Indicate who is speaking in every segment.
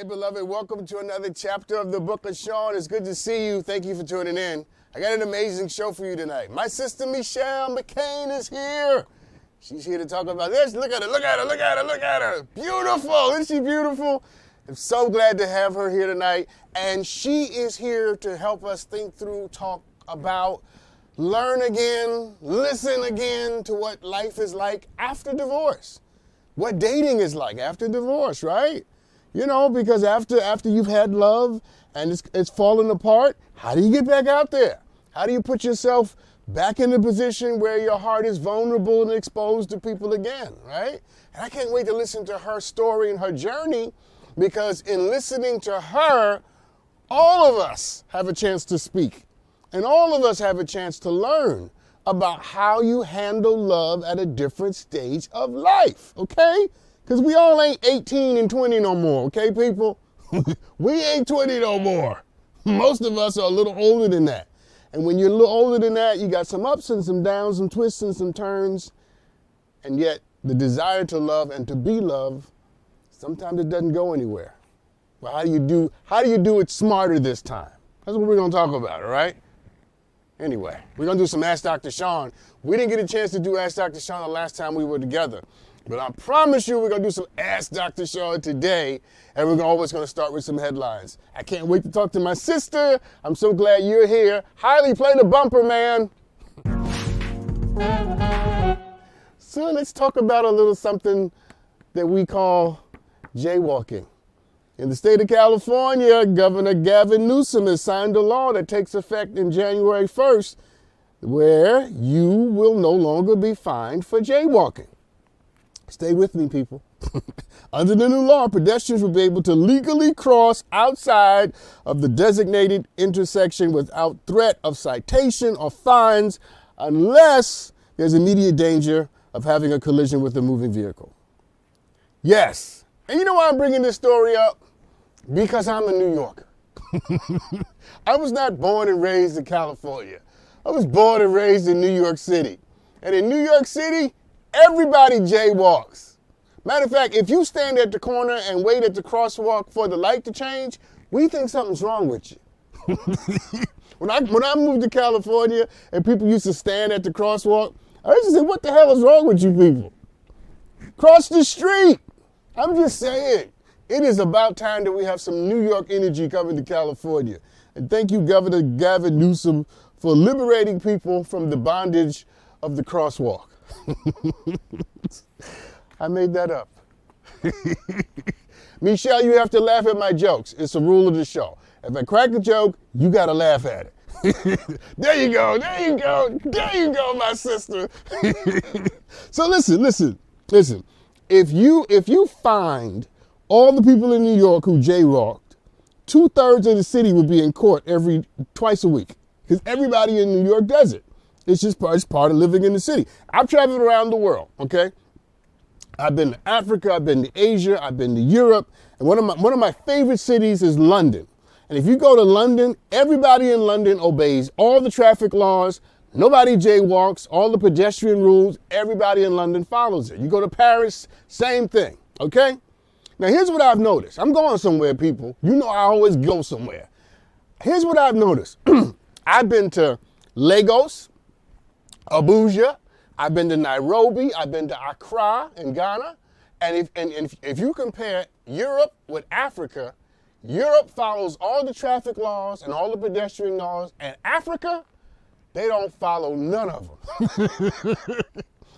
Speaker 1: beloved. Welcome to another chapter of the book of Sean. It's good to see you. Thank you for tuning in. I got an amazing show for you tonight. My sister Michelle McCain is here. She's here to talk about this. Look at her, look at her, look at her, look at her. Beautiful. Isn't she beautiful? I'm so glad to have her here tonight. And she is here to help us think through, talk about, learn again, listen again to what life is like after divorce. What dating is like after divorce, right? You know, because after you've had love and it's fallen apart, how do you get back out there? How do you put yourself back in a position where your heart is vulnerable and exposed to people again, right? And I can't wait to listen to her story and her journey, because in listening to her, all of us have a chance to speak. And all of us have a chance to learn about how you handle love at a different stage of life, okay? Because we all ain't 18 and 20 no more, okay, people? We ain't 20 no more. Most of us are a little older than that. And when you're a little older than that, you got some ups and some downs, some twists and some turns. And yet the desire to love and to be loved, sometimes it doesn't go anywhere. Well, how do you do it smarter this time? That's what we're going to talk about, all right? Anyway, we're going to do some Ask Dr. Sean. We didn't get a chance to do Ask Dr. Sean the last time we were together. But I promise you we're going to do some Ask Dr. Sean today, and we're always going to start with some headlines. I can't wait to talk to my sister. I'm so glad you're here. Highly, play the bumper, man. So let's talk about a little something that we call jaywalking. In the state of California, Governor Gavin Newsom has signed a law that takes effect in January 1st, where you will no longer be fined for jaywalking. Stay with me, people. Under the new law, pedestrians will be able to legally cross outside of the designated intersection without threat of citation or fines, unless there's immediate danger of having a collision with a moving vehicle. Yes. And you know why I'm bringing this story up? Because I'm a New Yorker. I was not born and raised in California. I was born and raised in New York City. And in New York City, everybody jaywalks. Matter of fact, if you stand at the corner and wait at the crosswalk for the light to change, we think something's wrong with you. When I moved to California and people used to stand at the crosswalk, I used to say, what the hell is wrong with you people? Cross the street. I'm just saying, it is about time that we have some New York energy coming to California. And thank you, Governor Gavin Newsom, for liberating people from the bondage of the crosswalk. I made that up. Michelle, you have to laugh at my jokes. It's a rule of the show. If I crack a joke, you got to laugh at it. There you go, there you go, there you go, my sister. So listen. If you find all the people in New York who jaywalked, 2/3 of the city would be in court twice a week, because everybody in New York does it. It's just part of living in the city. I've traveled around the world, okay? I've been to Africa, I've been to Asia, I've been to Europe, and one of my favorite cities is London. And if you go to London, everybody in London obeys all the traffic laws. Nobody jaywalks, all the pedestrian rules. Everybody in London follows it. You go to Paris, same thing, okay? Now here's what I've noticed. I'm going somewhere, people. You know I always go somewhere. Here's what I've noticed. I've been to Lagos, Abuja, I've been to Nairobi, I've been to Accra in Ghana, and if you compare Europe with Africa, Europe follows all the traffic laws and all the pedestrian laws, and Africa, they don't follow none of them.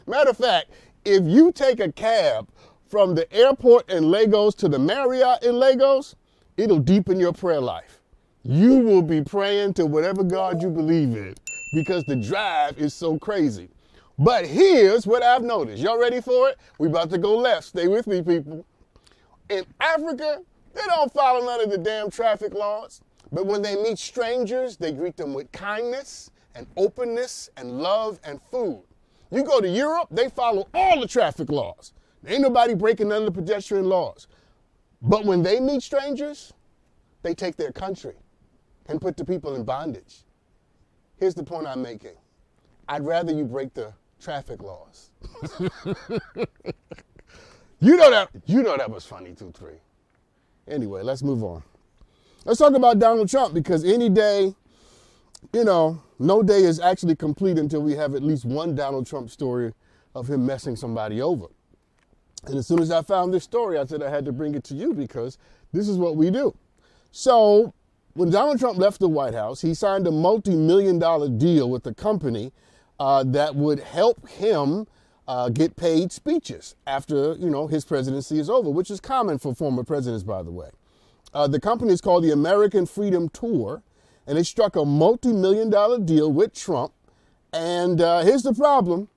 Speaker 1: Matter of fact, if you take a cab from the airport in Lagos to the Marriott in Lagos, it'll deepen your prayer life. You will be praying to whatever God you believe in, because the drive is so crazy. But here's what I've noticed. Y'all ready for it? We about to go left. Stay with me, people. In Africa, they don't follow none of the damn traffic laws. But when they meet strangers, they greet them with kindness and openness and love and food. You go to Europe, they follow all the traffic laws. Ain't nobody breaking none of the pedestrian laws. But when they meet strangers, they take their country and put the people in bondage. Here's the point I'm making. I'd rather you break the traffic laws. You know that was funny, 2-3. Anyway, let's move on. Let's talk about Donald Trump, because any day, no day is actually complete until we have at least one Donald Trump story of him messing somebody over. And as soon as I found this story, I said I had to bring it to you because this is what we do. So when Donald Trump left the White House, he signed a multi-million-dollar deal with the company that would help him get paid speeches after, his presidency is over, which is common for former presidents, by the way. The company is called the American Freedom Tour, and they struck a multi-million-dollar deal with Trump. And here's the problem.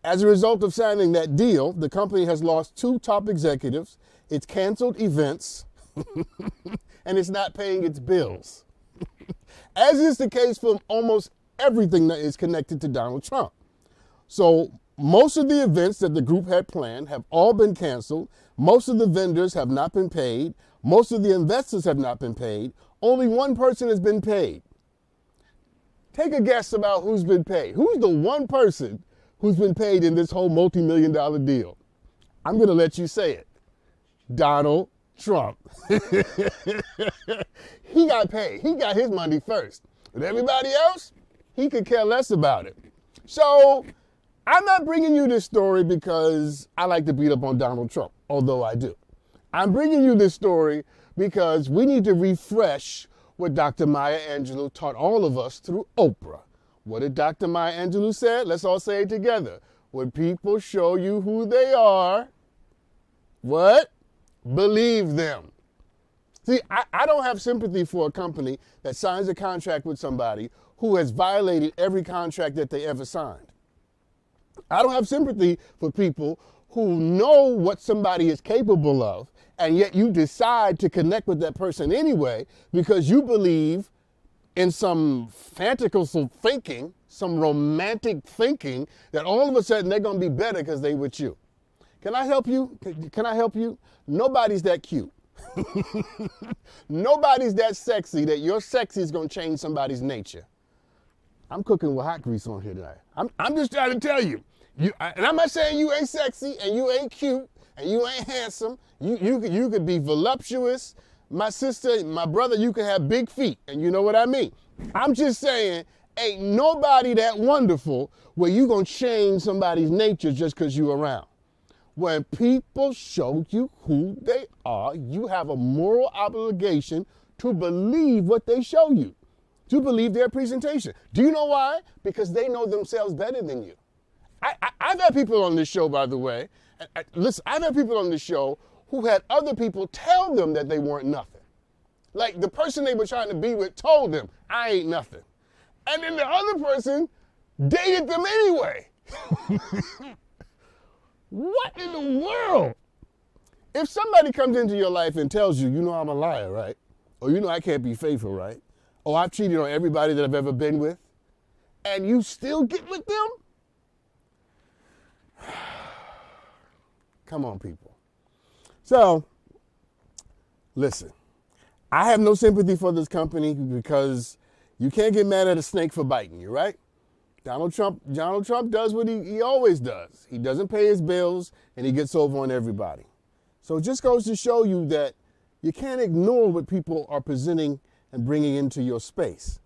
Speaker 1: As a result of signing that deal, the company has lost 2 top executives, it's canceled events, and it's not paying its bills. As is the case for almost everything that is connected to Donald Trump. So most of the events that the group had planned have all been canceled. Most of the vendors have not been paid. Most of the investors have not been paid. Only one person has been paid. Take a guess about who's been paid. Who's the one person who's been paid in this whole multi-million-dollar deal? I'm going to let you say it. Donald Trump. He got paid. He got his money first. But everybody else, he could care less about it. So I'm not bringing you this story because I like to beat up on Donald Trump, although I do. I'm bringing you this story because we need to refresh what Dr. Maya Angelou taught all of us through Oprah. What did Dr. Maya Angelou say? Let's all say it together. When people show you who they are, what? Believe them. See, I don't have sympathy for a company that signs a contract with somebody who has violated every contract that they ever signed. I don't have sympathy for people who know what somebody is capable of, and yet you decide to connect with that person anyway because you believe in some fantastical thinking, some romantic thinking, that all of a sudden they're going to be better because they with you. Can I help you? Can I help you? Nobody's that cute. Nobody's that sexy that your sexy is going to change somebody's nature. I'm cooking with hot grease on here tonight. I'm just trying to tell you. And I'm not saying you ain't sexy and you ain't cute and you ain't handsome. You could be voluptuous. My sister, my brother, you can have big feet, and you know what I mean. I'm just saying, ain't nobody that wonderful where you gonna change somebody's nature just because you around. When people show you who they are, you have a moral obligation to believe what they show you, to believe their presentation. Do you know why? Because they know themselves better than you. I've had people on this show, by the way, listen, I've had people on this show who had other people tell them that they weren't nothing. Like the person they were trying to be with told them, I ain't nothing. And then the other person dated them anyway. What in the world? If somebody comes into your life and tells you, I'm a liar, right? Or I can't be faithful, right? Or I've cheated on everybody that I've ever been with, and you still get with them? Come on, people. So, listen, I have no sympathy for this company because you can't get mad at a snake for biting you, right? Donald Trump does what he always does. He doesn't pay his bills and he gets over on everybody. So it just goes to show you that you can't ignore what people are presenting and bringing into your space.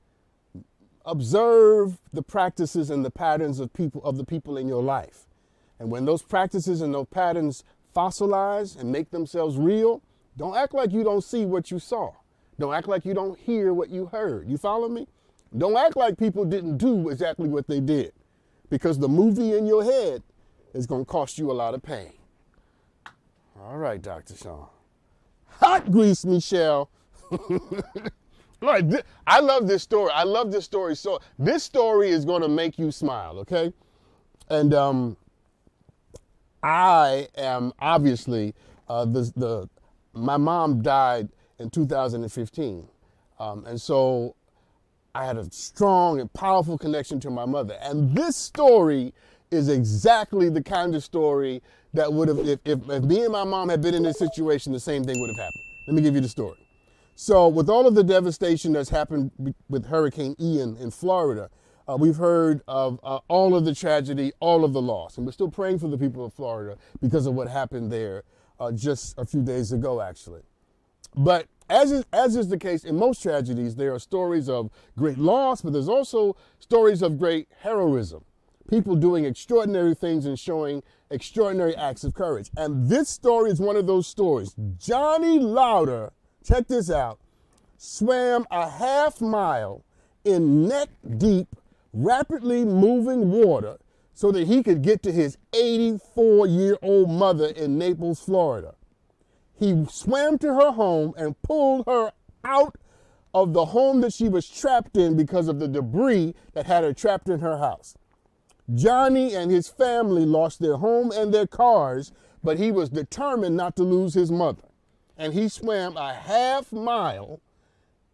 Speaker 1: Observe the practices and the patterns of the people in your life. And when those practices and those patterns fossilize and make themselves real, don't act like you don't see what you saw. Don't act like you don't hear what you heard. You follow me? Don't act like people didn't do exactly what they did, because the movie in your head is going to cost you a lot of pain. All right, Dr. Sean. Hot grease, Michelle. Right, I love this story. I love this story. So this story is going to make you smile, okay? And I am obviously, my mom died in 2015. And so I had a strong and powerful connection to my mother. And this story is exactly the kind of story that would have, if me and my mom had been in this situation, the same thing would have happened. Let me give you the story. So with all of the devastation that's happened with Hurricane Ian in Florida, we've heard of all of the tragedy, all of the loss. And we're still praying for the people of Florida because of what happened there just a few days ago, actually. But as is the case in most tragedies, there are stories of great loss, but there's also stories of great heroism. People doing extraordinary things and showing extraordinary acts of courage. And this story is one of those stories. Johnny Lauder, check this out, swam a half mile in neck-deep, rapidly moving water so that he could get to his 84-year-old mother in Naples, Florida. He swam to her home and pulled her out of the home that she was trapped in because of the debris that had her trapped in her house. Johnny and his family lost their home and their cars, but he was determined not to lose his mother. And he swam a half mile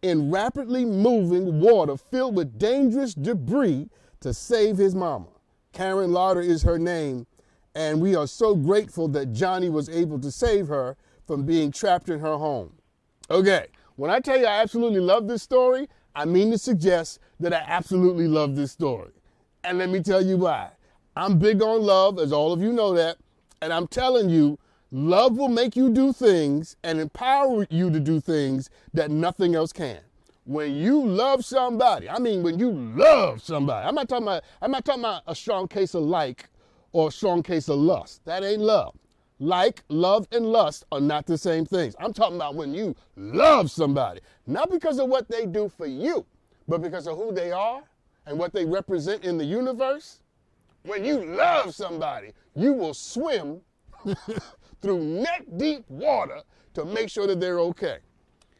Speaker 1: in rapidly moving water filled with dangerous debris to save his mama. Karen Lauder is her name, and we are so grateful that Johnny was able to save her from being trapped in her home. Okay, when I tell you I absolutely love this story, I mean to suggest that I absolutely love this story. And let me tell you why. I'm big on love, as all of you know that, and I'm telling you, love will make you do things and empower you to do things that nothing else can. When you love somebody, I mean when you love somebody, I'm not talking about a strong case of like or a strong case of lust. That ain't love. Like, love, and lust are not the same things. I'm talking about when you love somebody, not because of what they do for you, but because of who they are and what they represent in the universe. When you love somebody, you will swim through neck-deep water to make sure that they're okay.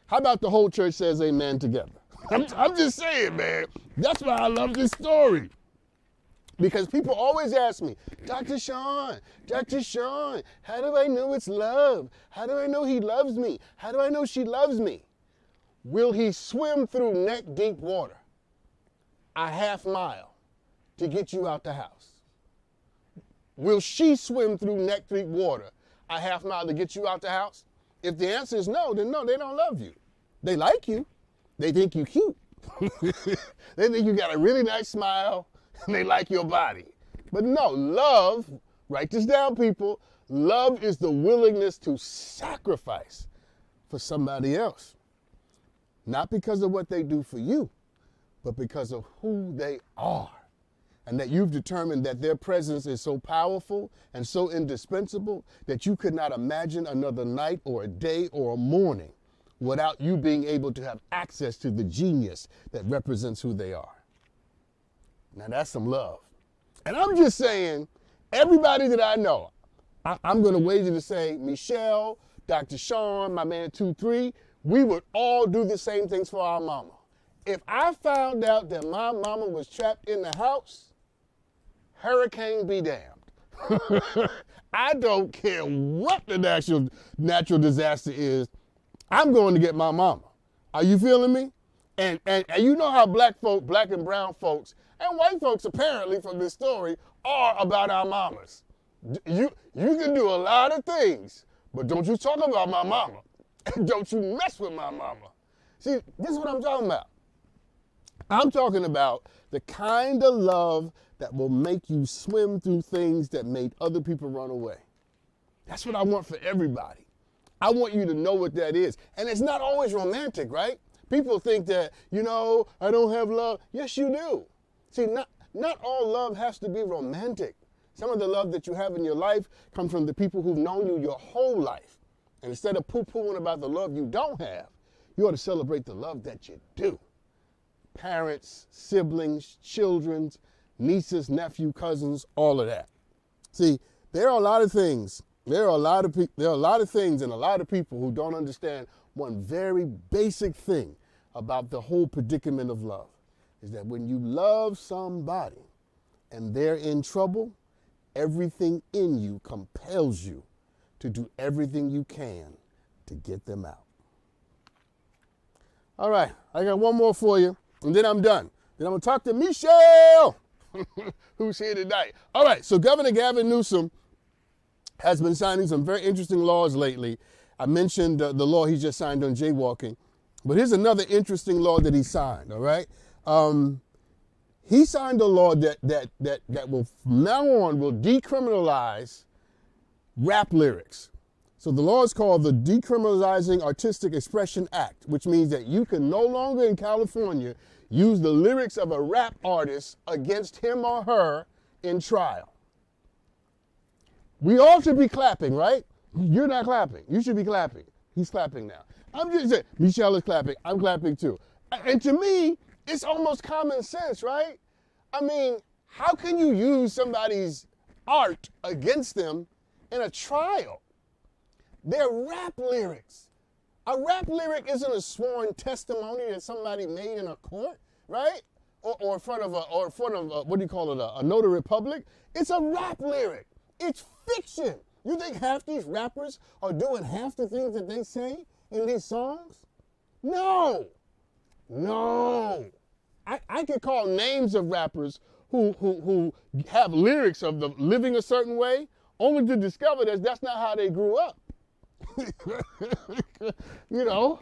Speaker 1: How about the whole church says amen together? I'm just saying, man. That's why I love this story. Because people always ask me, Dr. Sean, how do I know it's love? How do I know he loves me? How do I know she loves me? Will he swim through neck-deep water a half mile to get you out the house? Will she swim through neck-deep water a half mile to get you out the house? If the answer is no, then no, they don't love you. They like you. They think you cute. They think you got a really nice smile, and they like your body. But no, love, write this down, people, love is the willingness to sacrifice for somebody else. Not because of what they do for you, but because of who they are. And that you've determined that their presence is so powerful and so indispensable that you could not imagine another night or a day or a morning without you being able to have access to the genius that represents who they are. Now that's some love. And I'm just saying, everybody that I know, I'm going to wager to say, Michelle, Dr. Sean, my man 2-3, we would all do the same things for our mama. If I found out that my mama was trapped in the house, hurricane be damned. I don't care what the natural disaster is, I'm going to get my mama. Are you feeling me? And you know how black and brown folks, and white folks apparently from this story, are about our mamas. You can do a lot of things, but don't you talk about my mama. And don't you mess with my mama. See, this is what I'm talking about. I'm talking about the kind of love that will make you swim through things that made other people run away. That's what I want for everybody. I want you to know what that is. And it's not always romantic, right? People think that, I don't have love. Yes, you do. See, not all love has to be romantic. Some of the love that you have in your life comes from the people who've known you your whole life. And instead of poo-pooing about the love you don't have, you ought to celebrate the love that you do. Parents, siblings, children, nieces, nephew, cousins, all of that. See, there are a lot of things. There are a lot of things and a lot of people who don't understand one very basic thing about the whole predicament of love, is that when you love somebody and they're in trouble, everything in you compels you to do everything you can to get them out. All right, I got one more for you, and then I'm done. Then I'm going to talk to Michelle, who's here tonight. All right, so Governor Gavin Newsom has been signing some very interesting laws lately. I mentioned the law he just signed on jaywalking, but here's another interesting law that he signed, all right? He signed a law that will, from now on, will decriminalize rap lyrics. So the law is called the Decriminalizing Artistic Expression Act, which means that you can no longer in California use the lyrics of a rap artist against him or her in trial. We all should be clapping, right? You're not clapping. You should be clapping. He's clapping now. I'm just saying, Michelle is clapping. I'm clapping too. And to me, it's almost common sense, right? I mean, how can you use somebody's art against them in a trial? They're rap lyrics. A rap lyric isn't a sworn testimony that somebody made in a court, right? Or in front of what do you call it, a notary public. It's a rap lyric. It's fiction. You think half these rappers are doing half the things that they say in these songs? No. I can call names of rappers who have lyrics of them living a certain way, only to discover that that's not how they grew up. You know,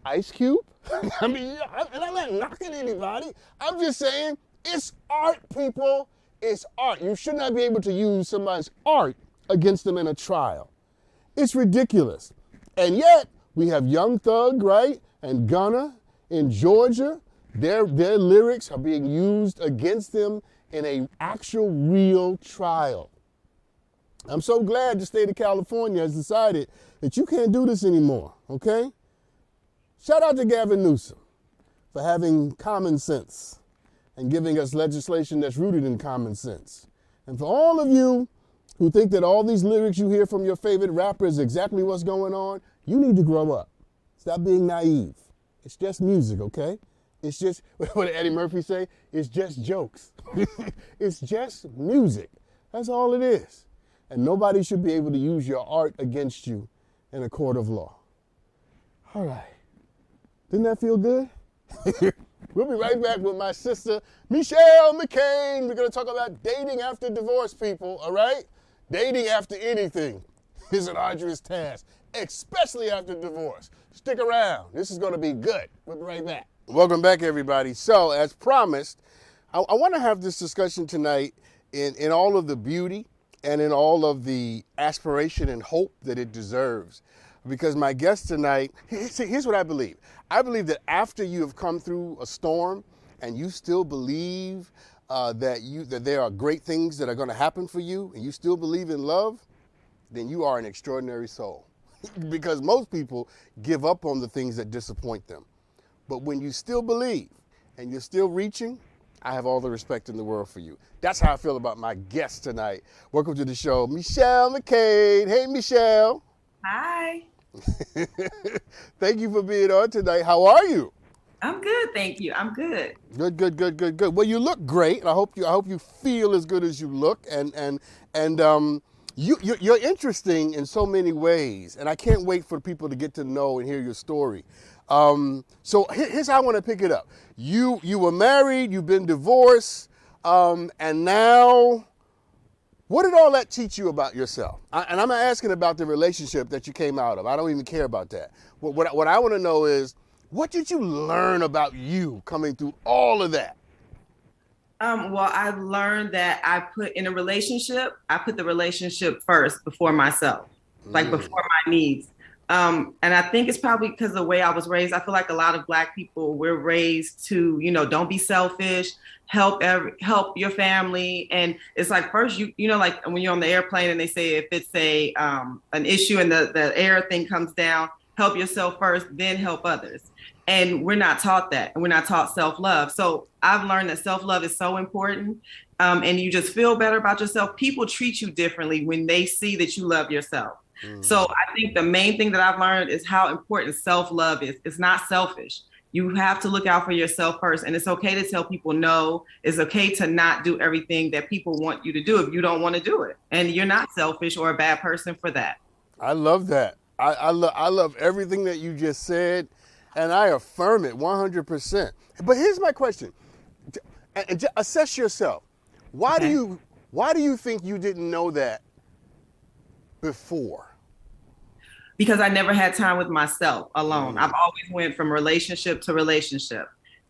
Speaker 1: Ice Cube. I mean, and I'm not knocking anybody. I'm just saying it's art, people. It's art. You should not be able to use somebody's art against them in a trial. It's ridiculous. And yet, we have Young Thug, right, and Gunna in Georgia. Their lyrics are being used against them in an actual real trial. I'm so glad the state of California has decided that you can't do this anymore, okay? Shout out to Gavin Newsom for having common sense and giving us legislation that's rooted in common sense. And for all of you who think that all these lyrics you hear from your favorite rapper is exactly what's going on, you need to grow up. Stop being naive. It's just music, okay? It's just, what did Eddie Murphy say? It's just jokes. It's just music. That's all it is. And nobody should be able to use your art against you in a court of law. All right. Didn't that feel good? We'll be right back with my sister, Michelle McCain. We're going to talk about dating after divorce, people, all right? Dating after anything is an arduous task, especially after divorce. Stick around. This is going to be good. We'll be right back. Welcome back, everybody. So, as promised, I want to have this discussion tonight in all of the beauty and in all of the aspiration and hope that it deserves. Because my guest tonight, here's what I believe. I believe that after you have come through a storm and you still believe that there are great things that are going to happen for you, and you still believe in love, then you are an extraordinary soul. Because most people give up on the things that disappoint them. But when you still believe and you're still reaching, I have all the respect in the world for you. That's how I feel about my guest tonight. Welcome to the show, Michelle McCain. Hey, Michelle.
Speaker 2: Hi.
Speaker 1: Thank you for being on tonight. How are you?
Speaker 2: I'm good, thank you. I'm good.
Speaker 1: Good. Well, you look great. I hope you feel as good as you look, and you're interesting in so many ways, and I can't wait for people to get to know and hear your story. So here's how I want to pick it up. You were married, you've been divorced, and now, what did all that teach you about yourself? And I'm not asking about the relationship that you came out of. I don't even care about that. What I want to know is, what did you learn about you coming through all of that?
Speaker 2: Well, I learned that I put the relationship first before myself, like before my needs. And I think it's probably because of the way I was raised. I feel like a lot of Black people, we're raised to, don't be selfish, help your family. And it's like, first, like when you're on the airplane and they say if it's an issue and the air thing comes down, help yourself first, then help others. And we're not taught that. And we're not taught self-love. So I've learned that self-love is so important. And you just feel better about yourself. People treat you differently when they see that you love yourself. So I think the main thing that I've learned is how important self-love is. It's not selfish. You have to look out for yourself first. And it's okay to tell people no. It's okay to not do everything that people want you to do if you don't want to do it. And you're not selfish or a bad person for that.
Speaker 1: I love that. I love everything that you just said, and I affirm it 100%. But here's my question. And assess yourself. Why do you think you didn't know that before?
Speaker 2: Because I never had time with myself alone. I've always went from relationship to relationship.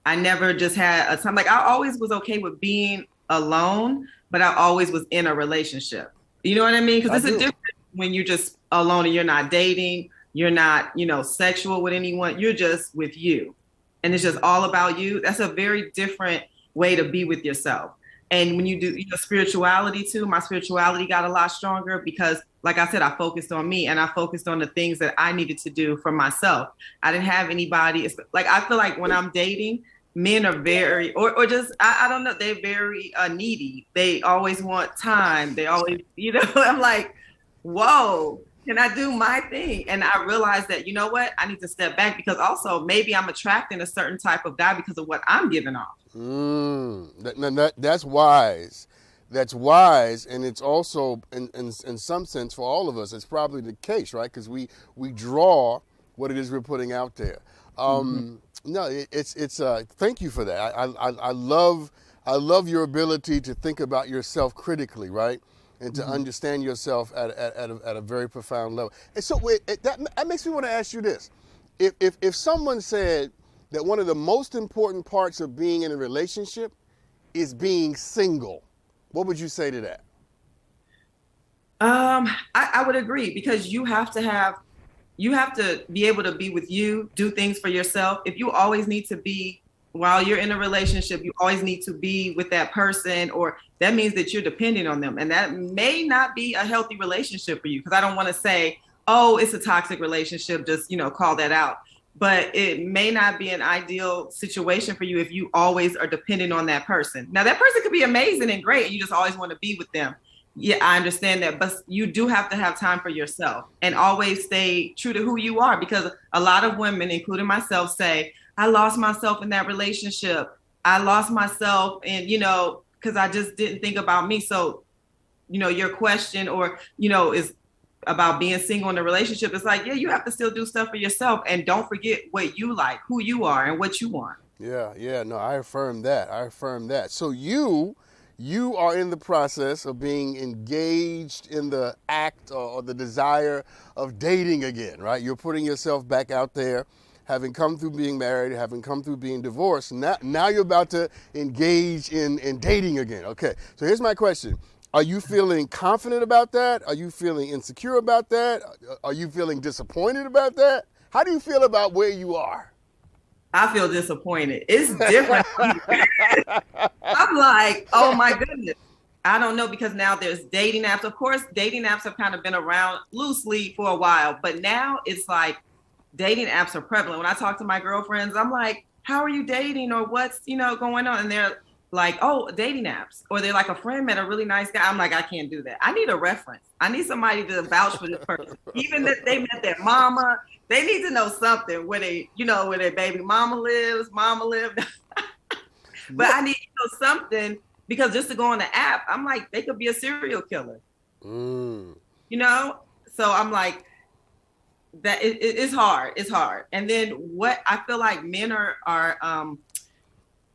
Speaker 2: I never just had a time. Like, I always was okay with being alone, but I always was in a relationship. You know what I mean? Because it's a difference when you're just alone and you're not dating, you're not, sexual with anyone, you're just with you. And it's just all about you. That's a very different way to be with yourself. And when you do, spirituality too, my spirituality got a lot stronger because, like I said, I focused on me and I focused on the things that I needed to do for myself. I didn't have anybody. It's like, I feel like when I'm dating, men are very, or just, I don't know, they're very needy. They always want time. They always, I'm like, whoa, can I do my thing? And I realized that, you know what, I need to step back because also maybe I'm attracting a certain type of guy because of what I'm giving off.
Speaker 1: That's wise. That's wise, and it's also, in some sense, for all of us, it's probably the case, right? Because we draw what it is we're putting out there. No, it's thank you for that. I love your ability to think about yourself critically, right? And to understand yourself at a very profound level. And so that makes me want to ask you this. If someone said that one of the most important parts of being in a relationship is being single, what would you say to that?
Speaker 2: I would agree because you have to be able to be with you, do things for yourself. If you always need to be, while you're in a relationship, you always need to be with that person, or that means that you're dependent on them. And that may not be a healthy relationship for you, because I don't want to say, oh, it's a toxic relationship, just, call that out. But it may not be an ideal situation for you if you always are dependent on that person. Now, that person could be amazing and great, and you just always want to be with them. Yeah, I understand that, but you do have to have time for yourself and always stay true to who you are, because a lot of women, including myself, say, I lost myself in that relationship. I lost myself and, because I just didn't think about me. So, your question is about being single in a relationship. It's like, yeah, you have to still do stuff for yourself, and don't forget what you like, who you are, and what you want.
Speaker 1: Yeah, no, I affirm that. So you are in the process of being engaged in the act or the desire of dating again, right? You're putting yourself back out there, having come through being married, having come through being divorced. Now you're about to engage in dating again. Okay, so here's my question. Are you feeling confident about that? Are you feeling insecure about that? Are you feeling disappointed about that? How do you feel about where you are?
Speaker 2: I feel disappointed. It's different. I'm like, oh my goodness. I don't know, because now there's dating apps. Of course, dating apps have kind of been around loosely for a while, but now it's like dating apps are prevalent. When I talk to my girlfriends, I'm like, how are you dating, or what's, going on? And they're like, oh, dating apps. Or they're like, a friend met a really nice guy. I'm like, I can't do that. I need a reference. I need somebody to vouch for this person. Even that they met their mama, they need to know something, where where their baby mama lived. But I need to know something, because just to go on the app, I'm like, they could be a serial killer. So I'm like, that it's hard. It's hard. And then what I feel like men are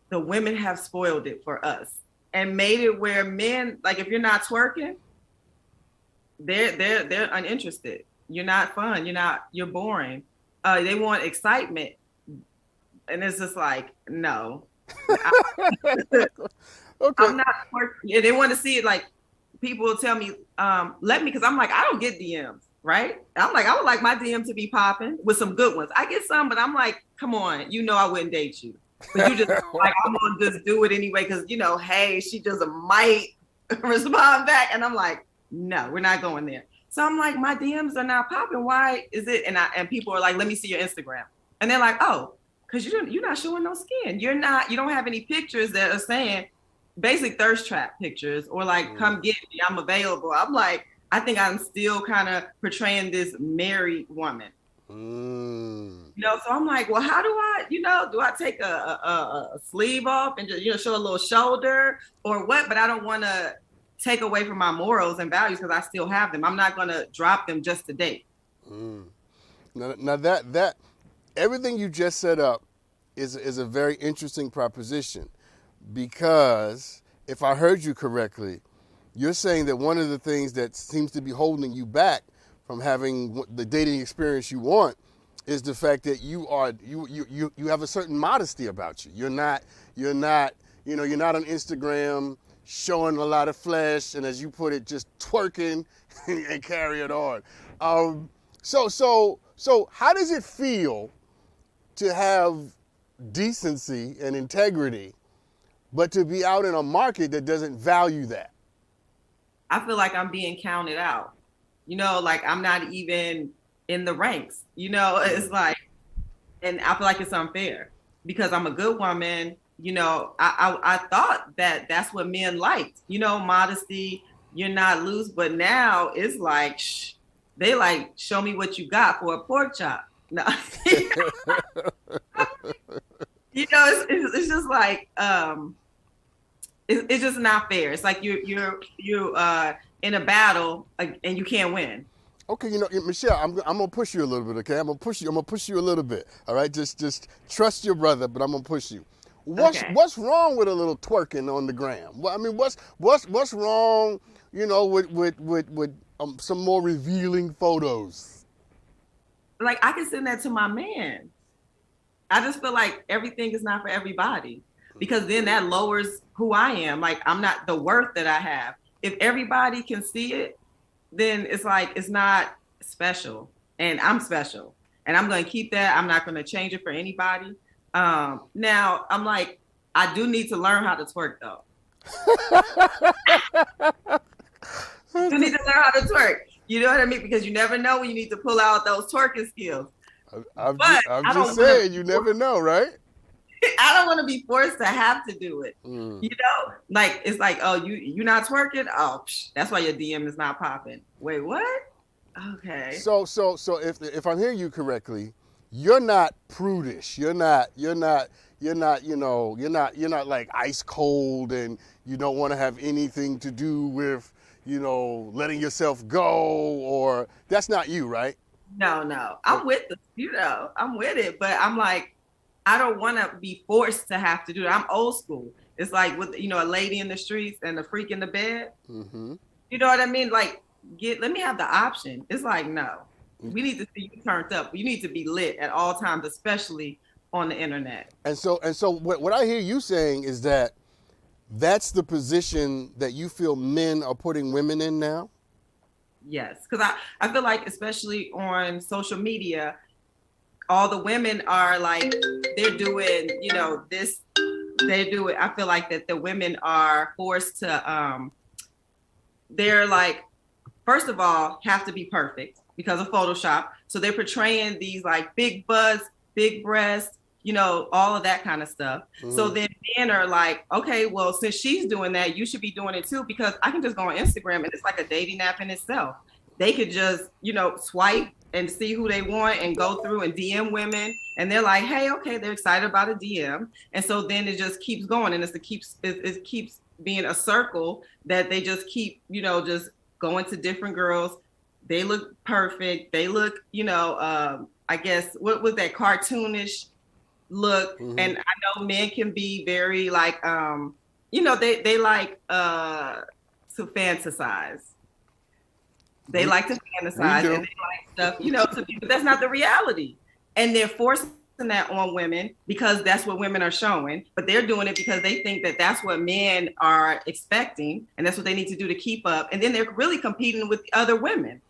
Speaker 2: the women have spoiled it for us and made it where men, like, if you're not twerking, they're uninterested. You're not fun. You're boring. They want excitement. And it's just like, no. Okay. I'm not twerking. They want to see it. Like, people will tell me, because I'm like, I don't get DMs, right? I'm like, I would like my DM to be popping with some good ones. I get some, but I'm like, come on, I wouldn't date you. But you just like, I'm gonna just do it anyway, because hey, she just might respond back, and I'm like, no, we're not going there. So I'm like, my DMs are not popping. Why is it? And people are like, let me see your Instagram, and they're like, oh, because you're not showing no skin. You don't have any pictures that are saying basic thirst trap pictures, or like, come get me, I'm available. I'm like, I think I'm still kind of portraying this married woman. So I'm like, well, how do I, do I take a sleeve off and just, show a little shoulder or what? But I don't want to take away from my morals and values, because I still have them. I'm not going to drop them just to date.
Speaker 1: Now that everything you just set up is a very interesting proposition, because if I heard you correctly, you're saying that one of the things that seems to be holding you back from having the dating experience you want is the fact that you have a certain modesty about you. You're not on Instagram showing a lot of flesh, and as you put it, just twerking and carrying on. So how does it feel to have decency and integrity, but to be out in a market that doesn't value that?
Speaker 2: I feel like I'm being counted out. Like I'm not even in the ranks. It's like, and I feel like it's unfair because I'm a good woman. I thought that that's what men liked. Modesty. You're not loose, but now it's like, they like, show me what you got for a pork chop. No, it's just like it's just not fair. It's like you're in a battle and you can't win.
Speaker 1: Okay, Michelle, I'm gonna push you a little bit. Okay, I'm gonna push you a little bit. All right, just trust your brother, but I'm gonna push you. What's wrong with a little twerking on the gram? Well, I mean, what's wrong? With some more revealing photos.
Speaker 2: Like I can send that to my man. I just feel like everything is not for everybody because then that lowers who I am. Like I'm not the worth that I have. If everybody can see it, then it's like it's not special, and I'm special, and I'm going to keep that. I'm not going to change it for anybody. Now I'm like, I do need to learn how to twerk though. You need to learn how to twerk. You know what I mean? Because you never know when you need to pull out those twerking skills.
Speaker 1: I'm just saying, you never know, right?
Speaker 2: I don't want to be forced to have to do it. Like it's like, oh, you not twerking? Oh, that's why your DM is not popping. Wait, what? Okay.
Speaker 1: So if I'm hearing you correctly, you're not prudish. You're not like ice cold, and you don't want to have anything to do with letting yourself go, or that's not you, right?
Speaker 2: No. I'm with I'm with it, but I'm like, I don't want to be forced to have to do it. I'm old school. It's like with a lady in the streets and a freak in the bed. Mm-hmm. You know what I mean? Like, let me have the option. It's like, no, we need to see you turned up. You need to be lit at all times, especially on the internet.
Speaker 1: And so what I hear you saying is that that's the position that you feel men are putting women in now?
Speaker 2: Yes, because I feel like, especially on social media, all the women are like, they're doing, this, they do it. I feel like that the women are forced to, they're like, first of all, have to be perfect because of Photoshop. So they're portraying these like big butts, big breasts, all of that kind of stuff. Mm-hmm. So then men are like, okay, well, since she's doing that, you should be doing it too, because I can just go on Instagram and it's like a dating app in itself. They could just, swipe and see who they want and go through and DM women. And they're like, hey, okay, they're excited about a DM. And so then it just keeps going. And it keeps being a circle that they just keep, just going to different girls. They look perfect. They look, I guess, what was that cartoonish look? Mm-hmm. And I know men can be very like, they like to fantasize. They like to fantasize and they like stuff, but that's not the reality. And they're forcing that on women because that's what women are showing, but they're doing it because they think that that's what men are expecting and that's what they need to do to keep up. And then they're really competing with other women.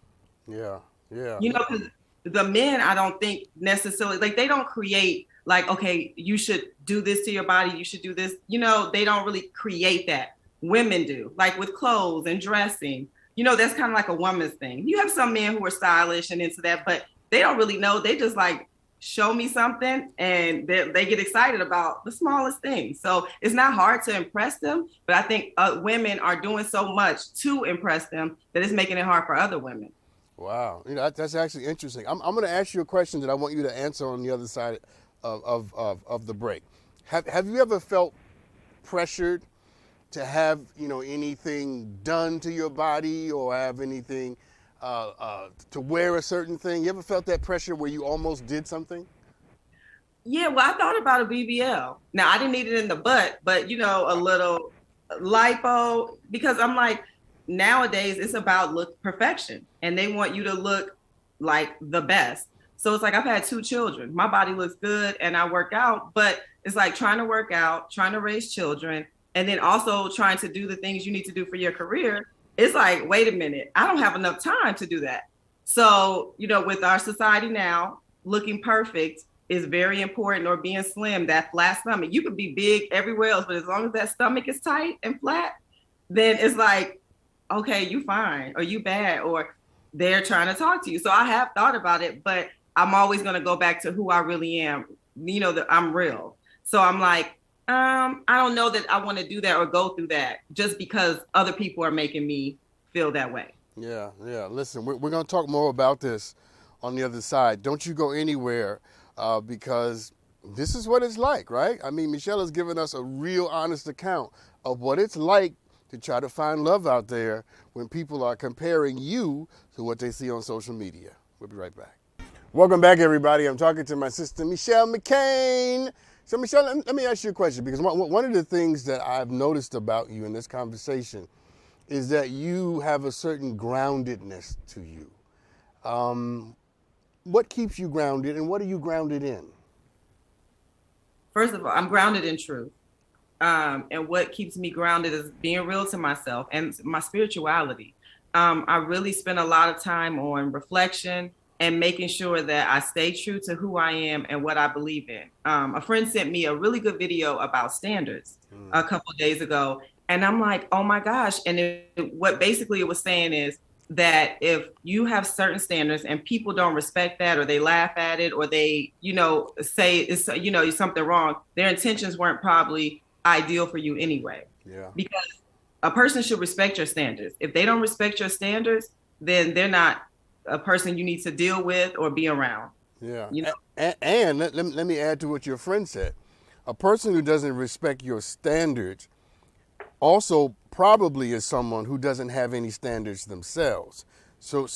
Speaker 1: Yeah.
Speaker 2: Because the men, I don't think necessarily, like they don't create like, okay, you should do this to your body. You should do this. They don't really create that. Women do, like with clothes and dressing. That's kind of like a woman's thing. You have some men who are stylish and into that, but they don't really know. They just like, show me something, and they get excited about the smallest things. So it's not hard to impress them, but I think women are doing so much to impress them that it's making it hard for other women.
Speaker 1: Wow. That's actually interesting. I'm going to ask you a question that I want you to answer on the other side of the break. Have you ever felt pressured to have, anything done to your body or have anything to wear a certain thing? You ever felt that pressure where you almost did something?
Speaker 2: Yeah, well, I thought about a BBL. Now, I didn't need it in the butt, but, a little lipo, because I'm like, nowadays it's about perfection, and they want you to look like the best. So it's like, I've had 2 children. My body looks good and I work out, but it's like trying to work out, trying to raise children, and then also trying to do the things you need to do for your career, it's like, wait a minute, I don't have enough time to do that. So, with our society now, looking perfect is very important, or being slim, that flat stomach. You could be big everywhere else, but as long as that stomach is tight and flat, then it's like, okay, you fine, or you bad, or they're trying to talk to you. So I have thought about it, but I'm always going to go back to who I really am, that I'm real. So I'm like, I don't know that I want to do that or go through that just because other people are making me feel that way.
Speaker 1: Yeah. Listen, we're going to talk more about this on the other side. Don't you go anywhere, because this is what it's like, right? I mean, Michelle has given us a real honest account of what it's like to try to find love out there when people are comparing you to what they see on social media. We'll be right back. Welcome back, everybody. I'm talking to my sister, Michelle McCain. So, Michelle, let me ask you a question, because one of the things that I've noticed about you in this conversation is that you have a certain groundedness to you. What keeps you grounded, and what are you grounded in?
Speaker 2: First of all, I'm grounded in truth. And what keeps me grounded is being real to myself and my spirituality. I really spend a lot of time on reflection and making sure that I stay true to who I am and what I believe in. A friend sent me a really good video about standards a couple of days ago. And I'm like, oh my gosh. And what basically it was saying is that if you have certain standards and people don't respect that, or they laugh at it, or they, say it's, something wrong, their intentions weren't probably ideal for you anyway.
Speaker 1: Yeah. Because
Speaker 2: a person should respect your standards. If they don't respect your standards, then they're not a person you need to deal with or be around.
Speaker 1: Yeah. And let me add to what your friend said. A person who doesn't respect your standards also probably is someone who doesn't have any standards themselves. So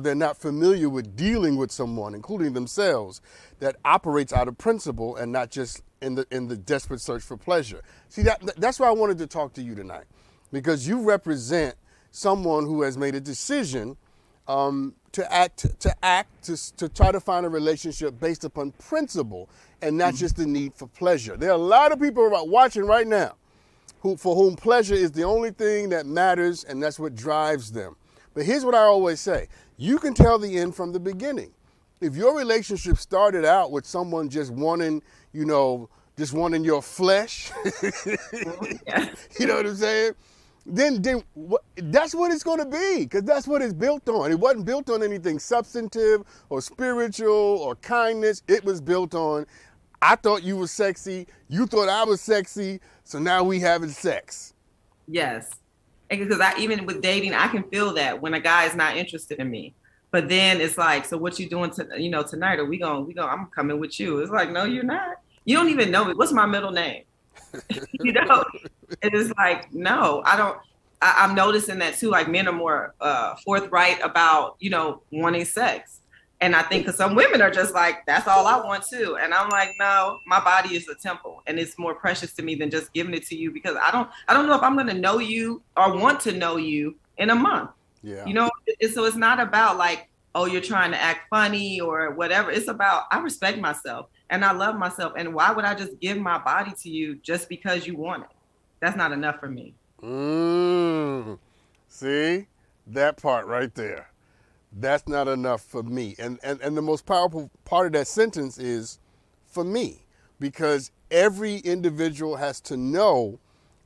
Speaker 1: they're not familiar with dealing with someone, including themselves, that operates out of principle and not just in the desperate search for pleasure. See, that's why I wanted to talk to you tonight, because you represent someone who has made a decision to try to find a relationship based upon principle and not just the need for pleasure. There are a lot of people watching right now for whom pleasure is the only thing that matters, and that's what drives them. But here's what I always say. You can tell the end from the beginning. If your relationship started out with someone just wanting your flesh, you know what I'm saying? Then that's what it's going to be, because that's what it's built on. It wasn't built on anything substantive or spiritual or kindness. It was built on, I thought you were sexy, you thought I was sexy, so now we having sex.
Speaker 2: Yes. Because even with dating, I can feel that when a guy is not interested in me. But then it's like, so what you doing tonight? Are we going, I'm coming with you. It's like, no, you're not. You don't even know me. What's my middle name? It is like, no, I don't. I'm noticing that too. Like, men are more forthright about, wanting sex. And I think because some women are just like, that's all I want too. And I'm like, no, my body is a temple, and it's more precious to me than just giving it to you, because I don't know if I'm going to know you or want to know you in a month.
Speaker 1: Yeah.
Speaker 2: So it's not about like, oh, you're trying to act funny or whatever. It's about, I respect myself and I love myself. And why would I just give my body to you just because you want it? That's not enough for me.
Speaker 1: See, that part right there. That's not enough for me. And the most powerful part of that sentence is for me, because every individual has to know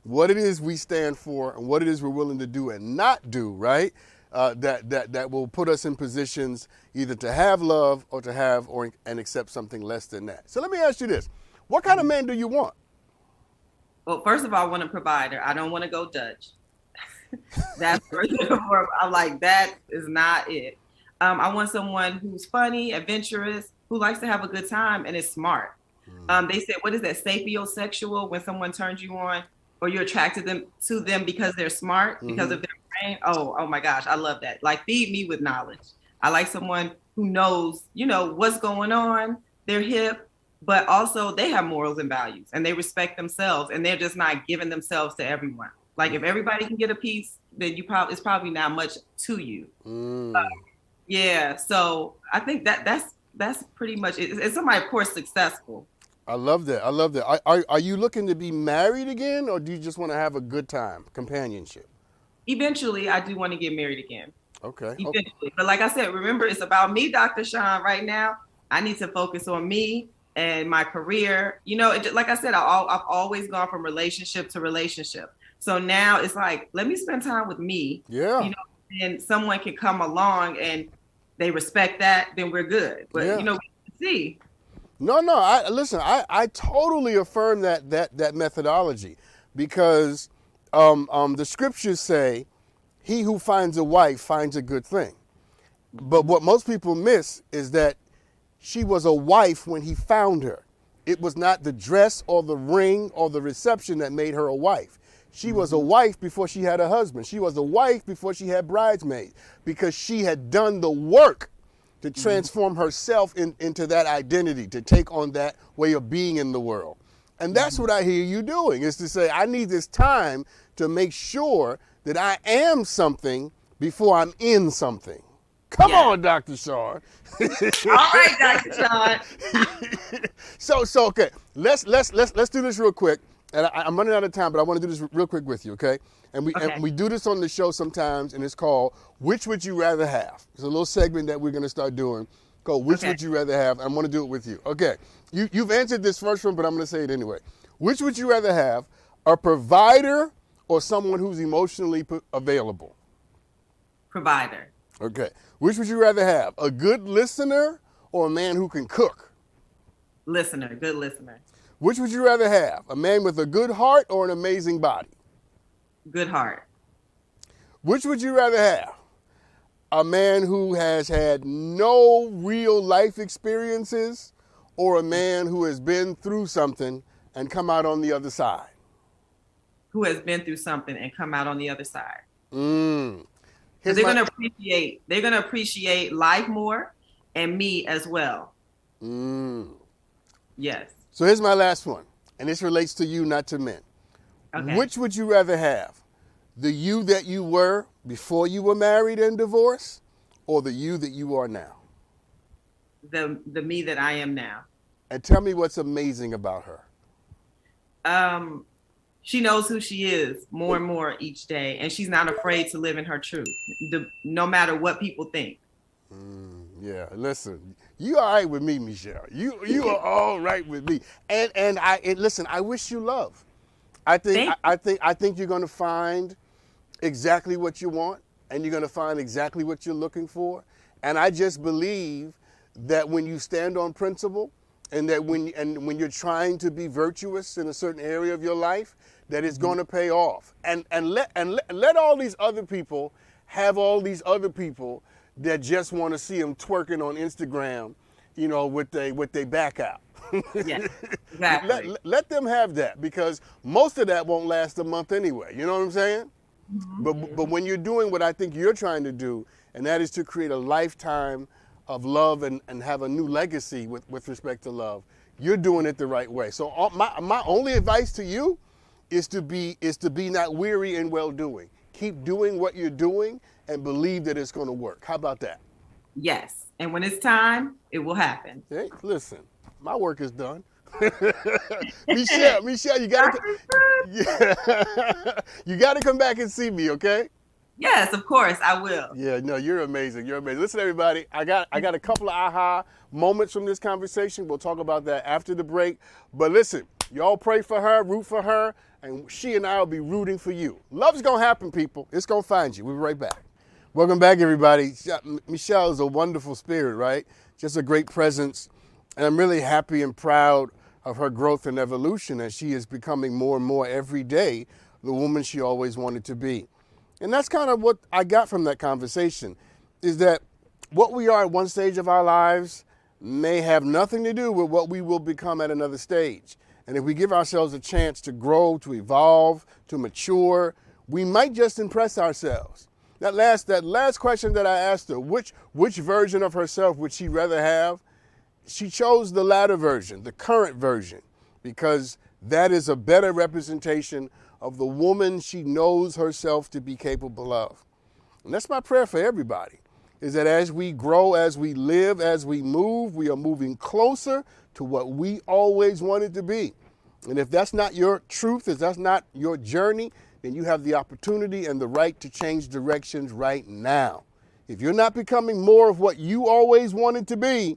Speaker 1: what it is we stand for and what it is we're willing to do and not do, right? That will put us in positions either to have love or to have and accept something less than that. So let me ask you this. What kind of man do you want?
Speaker 2: Well, first of all, I want a provider. I don't want to go Dutch. That's I'm like, that is not it. I want someone who's funny, adventurous, who likes to have a good time and is smart. They said, what is that, sapiosexual, when someone turns you on or you're attracted to them because they're smart, because of their brain? Oh my gosh, I love that. Like, feed me with knowledge. I like someone who knows, what's going on. They're hip, but also they have morals and values, and they respect themselves, and they're just not giving themselves to everyone. Like, if everybody can get a piece, then it's probably not much to you. Yeah, so I think that's pretty much it. It's somebody, of course, successful.
Speaker 1: I love that. I love that. Are you looking to be married again, or do you just want to have a good time, companionship?
Speaker 2: Eventually, I do want to get married again.
Speaker 1: Okay. Okay.
Speaker 2: Eventually. But like I said, remember, it's about me, Dr. Sean, right now. I need to focus on me and my career. You know, like I said, I've always gone from relationship to relationship. So now it's like, let me spend time with me.
Speaker 1: Yeah.
Speaker 2: You know, and someone can come along and they respect that, then we're good. But,
Speaker 1: Yeah.
Speaker 2: you know, we can see.
Speaker 1: No, no. I totally affirm that methodology, because the scriptures say, "He who finds a wife finds a good thing." But what most people miss is that she was a wife when he found her. It was not the dress or the ring or the reception that made her a wife. She was a wife before she had a husband. She was a wife before she had bridesmaids, because she had done the work to transform herself into that identity, to take on that way of being in the world. And that's what I hear you doing, is to say, I need this time to make sure that I am something before I'm in something. Come on, Dr. Sean.
Speaker 2: All right, Dr. Sean.
Speaker 1: So okay, let's do this real quick. And I'm running out of time, but I want to do this real quick with you, okay? And we do this on the show sometimes, and it's called "Which Would You Rather Have?" It's a little segment that we're going to start doing called "Which Would You Rather Have?" I want to do it with you. Okay, you've answered this first one, but I'm going to say it anyway. Which would you rather have, a provider or someone who's emotionally available?
Speaker 2: Provider.
Speaker 1: Okay. Which would you rather have, a good listener or a man who can cook?
Speaker 2: Listener, good listener.
Speaker 1: Which would you rather have, a man with a good heart or an amazing body?
Speaker 2: Good heart.
Speaker 1: Which would you rather have, a man who has had no real life experiences or a man who has been through something and come out on the other side?
Speaker 2: Who has been through something and come out on the other side.
Speaker 1: Mm.
Speaker 2: They're gonna appreciate life more, and me as well. Yes.
Speaker 1: So here's my last one, and this relates to you, not to men.
Speaker 2: Okay.
Speaker 1: Which would you rather have, the you that you were before you were married and divorced, or the you that you are now?
Speaker 2: The me that I am now.
Speaker 1: And tell me what's amazing about her.
Speaker 2: She knows who she is more and more each day, and she's not afraid to live in her truth, no matter what people think.
Speaker 1: Yeah, listen, you all right with me, Michelle. You are all right with me. And listen, I wish you love. I think you're going to find exactly what you want, and you're going to find exactly what you're looking for. And I just believe that when you stand on principle, and that when you're trying to be virtuous in a certain area of your life, that it's going to pay off. And let all these other people have all these other people that just want to see them twerking on Instagram, you know, with they back out.
Speaker 2: Yeah, exactly.
Speaker 1: Let them have that, because most of that won't last a month anyway. You know what I'm saying? But when you're doing what I think you're trying to do, and that is to create a lifetime of love and have a new legacy with respect to love, you're doing it the right way. So my only advice to you is to be not weary in well-doing. Keep doing what you're doing and believe that it's going to work. How about that?
Speaker 2: Yes. And when it's time, it will happen.
Speaker 1: Hey, listen, my work is done. Michelle, you gotta come back and see me, okay?
Speaker 2: Yes, of course, I will.
Speaker 1: Yeah, no, you're amazing. You're amazing. Listen, everybody, I got a couple of aha moments from this conversation. We'll talk about that after the break. But listen, y'all pray for her, root for her, and she and I will be rooting for you. Love's gonna happen, people. It's gonna find you. We'll be right back. Welcome back, everybody. Michelle is a wonderful spirit, right? Just a great presence. And I'm really happy and proud of her growth and evolution as she is becoming more and more every day the woman she always wanted to be. And that's kind of what I got from that conversation, is that what we are at one stage of our lives may have nothing to do with what we will become at another stage. And if we give ourselves a chance to grow, to evolve, to mature, we might just impress ourselves. That last question that I asked her, which version of herself would she rather have? She chose the latter version, the current version, because that is a better representation of the woman she knows herself to be capable of. And that's my prayer for everybody, is that as we grow, as we live, as we move, we are moving closer to what we always wanted to be. And if that's not your truth, if that's not your journey, then you have the opportunity and the right to change directions right now. If you're not becoming more of what you always wanted to be,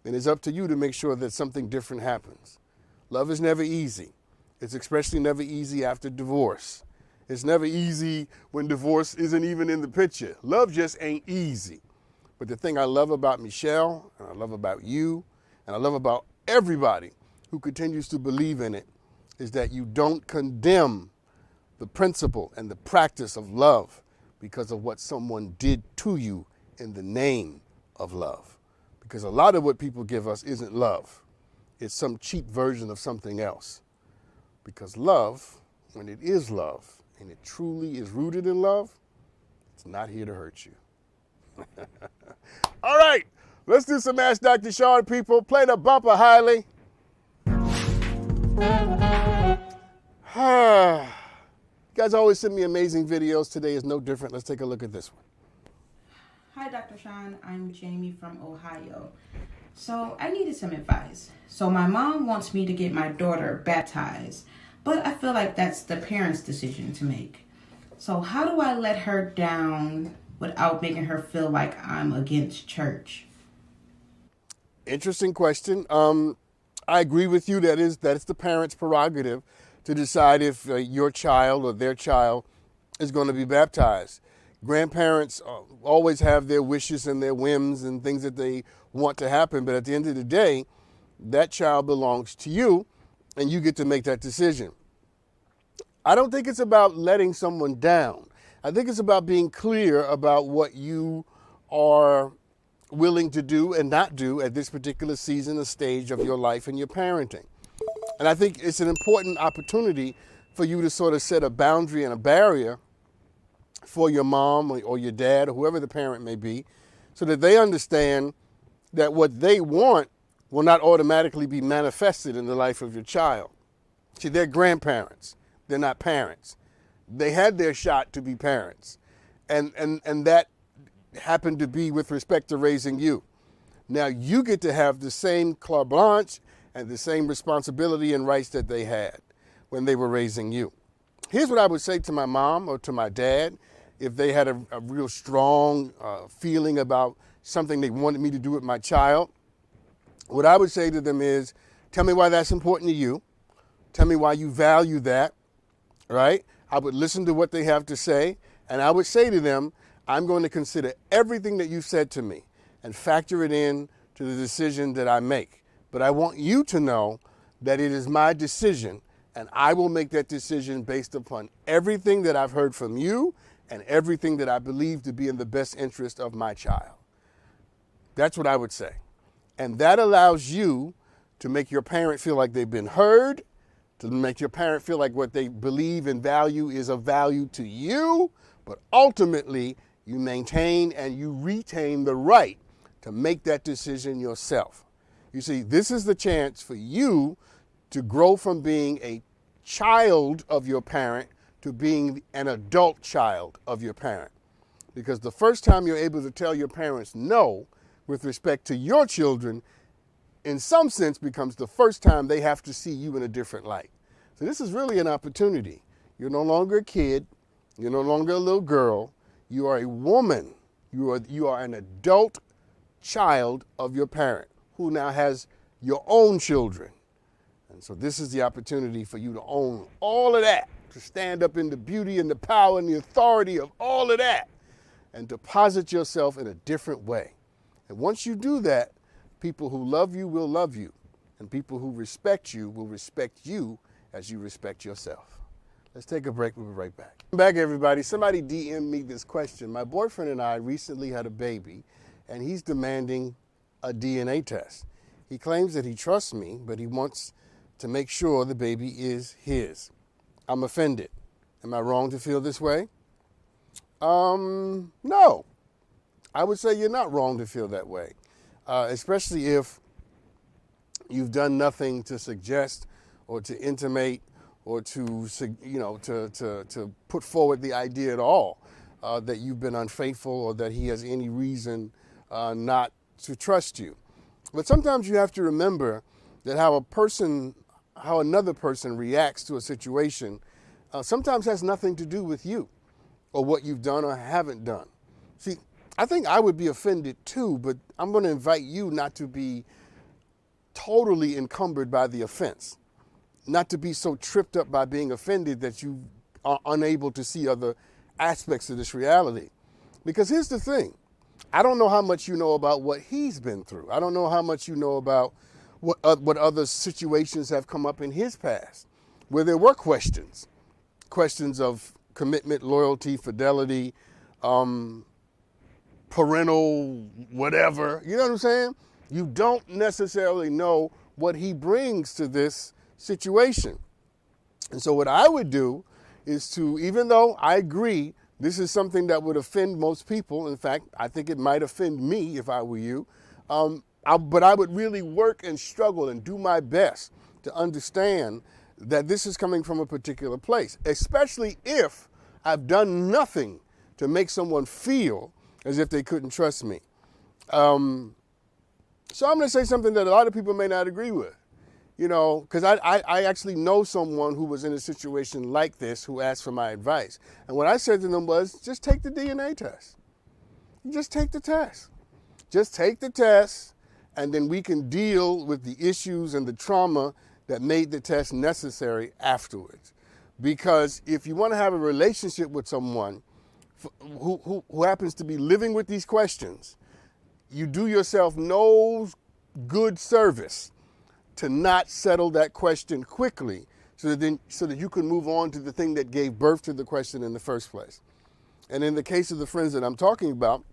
Speaker 1: then it's up to you to make sure that something different happens. Love is never easy. It's especially never easy after divorce. It's never easy when divorce isn't even in the picture. Love just ain't easy. But the thing I love about Michelle, and I love about you, and I love about everybody who continues to believe in it, is that you don't condemn the principle and the practice of love because of what someone did to you in the name of love. Because a lot of what people give us isn't love. It's some cheap version of something else. Because love, when it is love, and it truly is rooted in love, it's not here to hurt you. All right, let's do some Ask Dr. Sean, people. Play the bumper, Hiley. You guys always send me amazing videos. Today is no different. Let's take a look at this one.
Speaker 3: Hi, Dr. Sean. I'm Jamie from Ohio. So I needed some advice. So my mom wants me to get my daughter baptized, but I feel like that's the parents' decision to make. So how do I let her down without making her feel like I'm against church?
Speaker 1: Interesting question. I agree with you that it's the parents' prerogative to decide if your child or their child is going to be baptized. Grandparents always have their wishes and their whims and things that they want to happen, but at the end of the day, that child belongs to you, and you get to make that decision. I don't think it's about letting someone down. I think it's about being clear about what you are willing to do and not do at this particular season or stage of your life and your parenting. And I think it's an important opportunity for you to sort of set a boundary and a barrier for your mom or your dad or whoever the parent may be, so that they understand that what they want will not automatically be manifested in the life of your child. See, they're grandparents. They're not parents. They had their shot to be parents. And that happened to be with respect to raising you. Now you get to have the same carte blanche and the same responsibility and rights that they had when they were raising you. Here's what I would say to my mom or to my dad if they had a real strong feeling about something they wanted me to do with my child. What I would say to them is, tell me why that's important to you. Tell me why you value that, right? I would listen to what they have to say, and I would say to them, I'm going to consider everything that you've said to me and factor it in to the decision that I make. But I want you to know that it is my decision, and I will make that decision based upon everything that I've heard from you and everything that I believe to be in the best interest of my child. That's what I would say. And that allows you to make your parent feel like they've been heard, to make your parent feel like what they believe and value is of value to you, but ultimately you maintain and you retain the right to make that decision yourself. You see, this is the chance for you to grow from being a child of your parent to being an adult child of your parent. Because the first time you're able to tell your parents no with respect to your children, in some sense becomes the first time they have to see you in a different light. So this is really an opportunity. You're no longer a kid. You're no longer a little girl. You are a woman. You are an adult child of your parent who now has your own children. And so this is the opportunity for you to own all of that, to stand up in the beauty and the power and the authority of all of that, and deposit yourself in a different way. And once you do that, people who love you will love you, and people who respect you will respect you as you respect yourself. Let's take a break. We'll be right back. Back, everybody. Somebody DM'd me this question. My boyfriend and I recently had a baby, and he's demanding a DNA test. He claims that he trusts me, but he wants to make sure the baby is his. I'm offended. Am I wrong to feel this way? No. I would say you're not wrong to feel that way, especially if you've done nothing to suggest or to intimate or to put forward the idea at all. that you've been unfaithful or that he has any reason not to trust you. But sometimes you have to remember that how another person reacts to a situation sometimes has nothing to do with you or what you've done or haven't done. See, I think I would be offended too, but I'm going to invite you not to be totally encumbered by the offense, not to be so tripped up by being offended that you are unable to see other aspects of this reality. Because here's the thing. I don't know how much you know about what he's been through. I don't know how much you know about what other situations have come up in his past where there were questions of commitment, loyalty, fidelity, parental whatever. You know what I'm saying? You don't necessarily know what he brings to this situation. And so what I would do is to, even though I agree this is something that would offend most people, in fact, I think it might offend me if I were you, but I would really work and struggle and do my best to understand that this is coming from a particular place, especially if I've done nothing to make someone feel as if they couldn't trust me. So I'm going to say something that a lot of people may not agree with, you know, because I actually know someone who was in a situation like this who asked for my advice. And what I said to them was, just take the DNA test. Just take the test. Just take the test, and then we can deal with the issues and the trauma that made the test necessary afterwards. Because if you want to have a relationship with someone who happens to be living with these questions, you do yourself no good service to not settle that question quickly so that you can move on to the thing that gave birth to the question in the first place. And in the case of the friends that I'm talking about,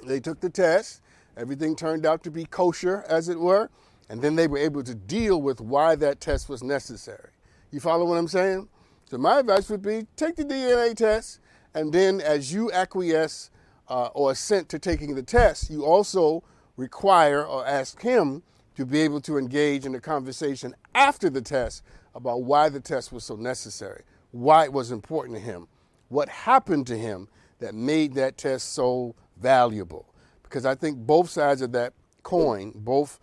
Speaker 1: they took the test, everything turned out to be kosher, as it were, and then they were able to deal with why that test was necessary. You follow what I'm saying? So my advice would be, take the DNA test, and then as you acquiesce or assent to taking the test, you also require or ask him to be able to engage in a conversation after the test about why the test was so necessary, why it was important to him, what happened to him that made that test so valuable. Because I think both sides of that coin, both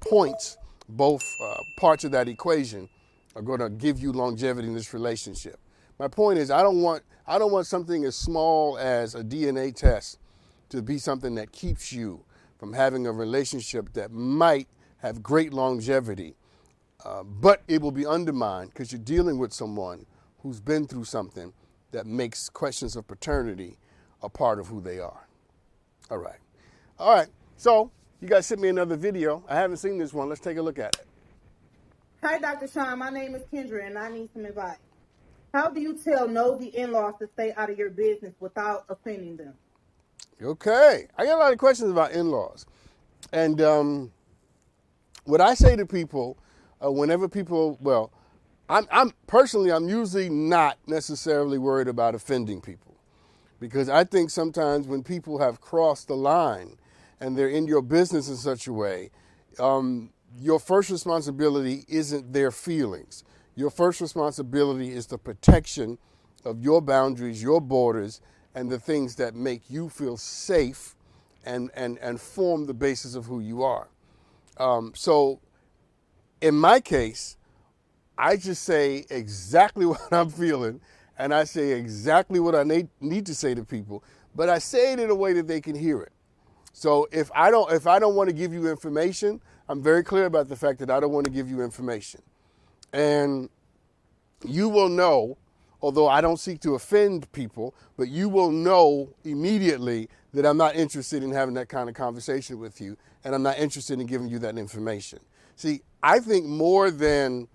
Speaker 1: points, both parts of that equation are going to give you longevity in this relationship. My point is, I don't want something as small as a DNA test to be something that keeps you from having a relationship that might have great longevity, but it will be undermined because you're dealing with someone who's been through something that makes questions of paternity a part of who they are. All right. So you guys sent me another video. I haven't seen this one. Let's take a look at it.
Speaker 4: Hi, Dr. Sean. My name is Kendra, and I need some advice. How do you tell nosy in-laws to stay out of your business without offending them?
Speaker 1: Okay. I got a lot of questions about in-laws. And what I say to people, whenever people, I'm usually not necessarily worried about offending people. Because I think sometimes when people have crossed the line and they're in your business in such a way, your first responsibility isn't their feelings. Your first responsibility is the protection of your boundaries, your borders, and the things that make you feel safe and form the basis of who you are. So in my case, I just say exactly what I'm feeling, and I say exactly what I need to say to people, but I say it in a way that they can hear it. So if I don't want to give you information, I'm very clear about the fact that I don't want to give you information. And you will know, although I don't seek to offend people, but you will know immediately that I'm not interested in having that kind of conversation with you, and I'm not interested in giving you that information. See, I think more than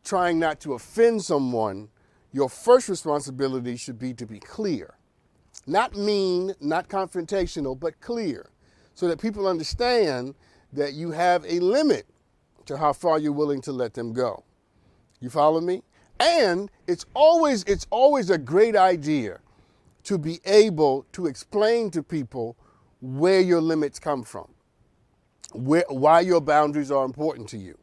Speaker 1: trying not to offend someone, your first responsibility should be to be clear. Not mean, not confrontational, but clear, so that people understand that you have a limit to how far you're willing to let them go. You follow me? And it's always a great idea to be able to explain to people where your limits come from, why your boundaries are important to you,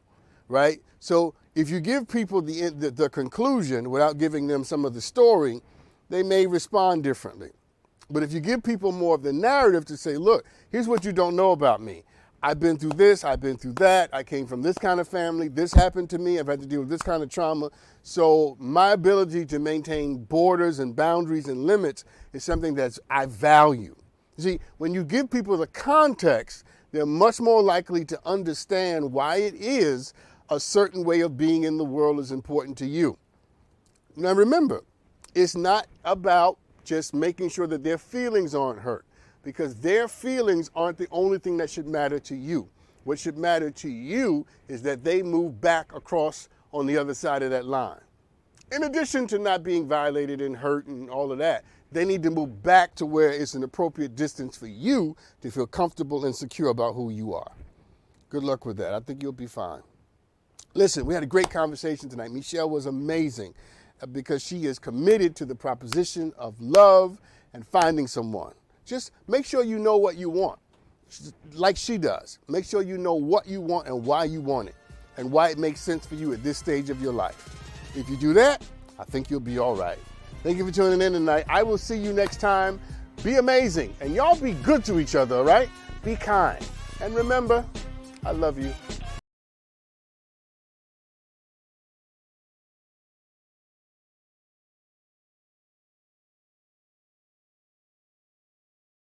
Speaker 1: right? So if you give people the conclusion without giving them some of the story, they may respond differently. But if you give people more of the narrative to say, look, here's what you don't know about me. I've been through this, I've been through that, I came from this kind of family, this happened to me, I've had to deal with this kind of trauma. So my ability to maintain borders and boundaries and limits is something that I value. You see, when you give people the context, they're much more likely to understand why it is a certain way of being in the world is important to you. Now remember, it's not about just making sure that their feelings aren't hurt, because their feelings aren't the only thing that should matter to you. What should matter to you is that they move back across on the other side of that line. In addition to not being violated and hurt and all of that, they need to move back to where it's an appropriate distance for you to feel comfortable and secure about who you are. Good luck with that. I think you'll be fine. Listen, we had a great conversation tonight. Michelle was amazing because she is committed to the proposition of love and finding someone. Just make sure you know what you want, like she does. Make sure you know what you want and why you want it, and why it makes sense for you at this stage of your life. If you do that, I think you'll be all right. Thank you for tuning in tonight. I will see you next time. Be amazing, and y'all be good to each other, all right? Be kind. And remember, I love you.